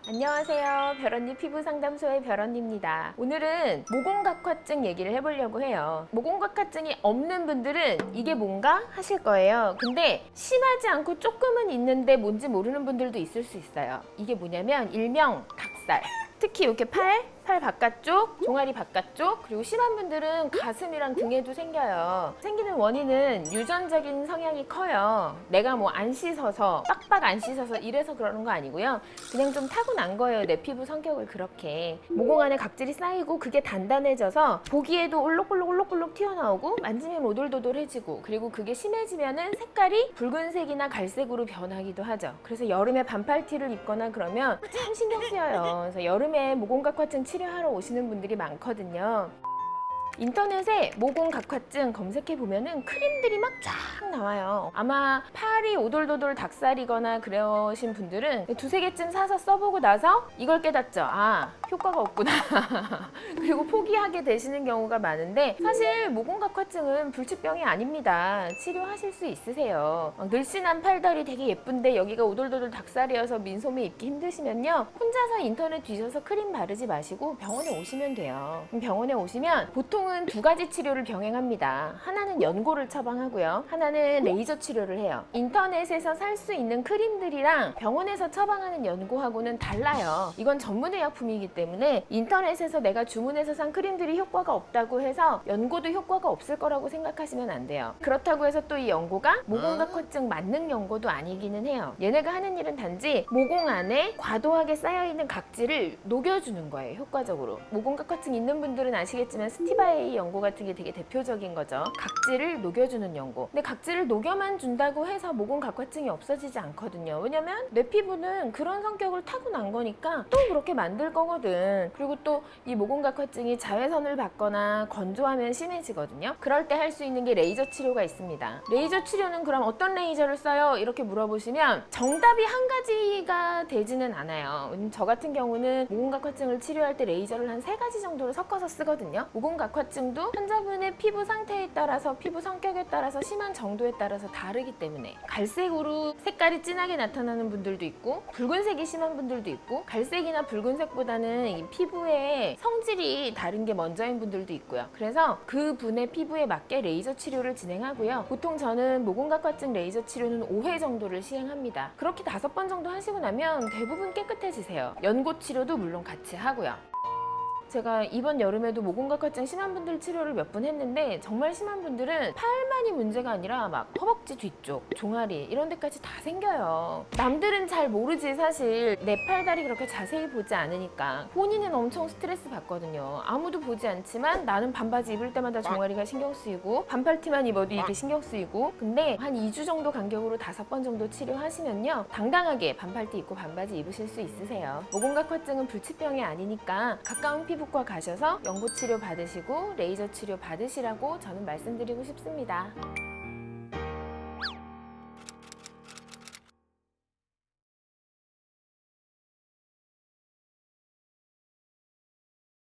안녕하세요. 별언니 피부상담소의 별언니입니다. 오늘은 모공각화증 얘기를 해보려고 해요. 모공각화증이 없는 분들은 이게 뭔가 하실 거예요. 근데 심하지 않고 조금은 있는데 뭔지 모르는 분들도 있을 수 있어요. 이게 뭐냐면 일명 닭살. 특히 이렇게 팔 바깥쪽, 종아리 바깥쪽, 그리고 심한 분들은 가슴이랑 등에도 생겨요. 생기는 원인은 유전적인 성향이 커요. 내가 뭐 안 씻어서, 빡빡 안 씻어서 이래서 그러는 거 아니고요. 그냥 좀 타고난 거예요. 내 피부 성격을 그렇게. 모공 안에 각질이 쌓이고 그게 단단해져서 보기에도 올록올록 튀어나오고 만지면 오돌도돌해지고, 그리고 그게 심해지면은 색깔이 붉은색이나 갈색으로 변하기도 하죠. 그래서 여름에 반팔티를 입거나 그러면 참 신경 쓰여요. 그래서 여름에 모공각화증 치료하러 오시는 분들이 많거든요. 인터넷에 모공각화증 검색해보면은 크림들이 막 쫙 나와요. 아마 팔이 오돌도돌 닭살이거나 그러신 분들은 두세 개쯤 사서 써보고 나서 이걸 깨닫죠. 아, 효과가 없구나. 그리고 포기하게 되시는 경우가 많은데, 사실 모공각화증은 불치병이 아닙니다. 치료하실 수 있으세요. 늘씬한 팔다리 되게 예쁜데 여기가 오돌도돌 닭살이어서 민소매 입기 힘드시면요, 혼자서 인터넷 뒤져서 크림 바르지 마시고 병원에 오시면 돼요. 병원에 오시면 보통은 두 가지 치료를 병행합니다. 하나는 연고를 처방하고요, 하나는 레이저 치료를 해요. 인터넷에서 살 수 있는 크림들이랑 병원에서 처방하는 연고하고는 달라요. 이건 전문의 약품이기 때문에 인터넷에서 내가 주문해서 산 크림들이 효과가 없다고 해서 연고도 효과가 없을 거라고 생각하시면 안 돼요. 그렇다고 해서 또 이 연고가 모공각화증 만능 연고도 아니기는 해요. 얘네가 하는 일은 단지 모공 안에 과도하게 쌓여있는 각질을 녹여주는 거예요. 효과적으로. 모공각화증 있는 분들은 아시겠지만 스티바에이 연고 같은 게 되게 대표적인 거죠. 각질을 녹여주는 연고. 근데 각질을 녹여만 준다고 해서 모공각화증이 없어지지 않거든요. 왜냐면 내 피부는 그런 성격을 타고난 거니까 또 그렇게 만들 거거든. 그리고 또 이 모공각화증이 자외선을 받거나 건조하면 심해지거든요. 그럴 때 할 수 있는 게 레이저 치료가 있습니다. 레이저 치료는 그럼 어떤 레이저를 써요? 이렇게 물어보시면 정답이 한 가지가 되지는 않아요. 저 같은 경우는 모공각화증을 치료할 때 레이저를 한 3가지 정도로 섞어서 쓰거든요. 모공각화증도 환자분의 피부 상태에 따라서, 피부 성격에 따라서, 심한 정도에 따라서 다르기 때문에 갈색으로 색깔이 진하게 나타나는 분들도 있고, 붉은색이 심한 분들도 있고, 갈색이나 붉은색보다는 이 피부의 성질이 다른 게 먼저인 분들도 있고요. 그래서 그 분의 피부에 맞게 레이저 치료를 진행하고요. 보통 저는 모공각화증 레이저 치료는 5회 정도를 시행합니다. 그렇게 5번 정도 하시고 나면 대부분 깨끗해지세요. 연고 치료도 물론 같이 하고요. 제가 이번 여름에도 모공각화증 심한 분들 치료를 몇 번 했는데, 정말 심한 분들은 팔만이 문제가 아니라 막 허벅지 뒤쪽, 종아리 이런 데까지 다 생겨요. 남들은 잘 모르지 사실. 내 팔다리 그렇게 자세히 보지 않으니까. 본인은 엄청 스트레스 받거든요. 아무도 보지 않지만 나는 반바지 입을 때마다 종아리가 신경 쓰이고, 반팔티만 입어도 이게 신경 쓰이고. 근데 한 2주 정도 간격으로 5번 정도 치료하시면요, 당당하게 반팔티 입고 반바지 입으실 수 있으세요. 모공각화증은 불치병이 아니니까 가까운 피부과 가셔서 연고 치료 받으시고 레이저 치료 받으시라고 저는 말씀드리고 싶습니다.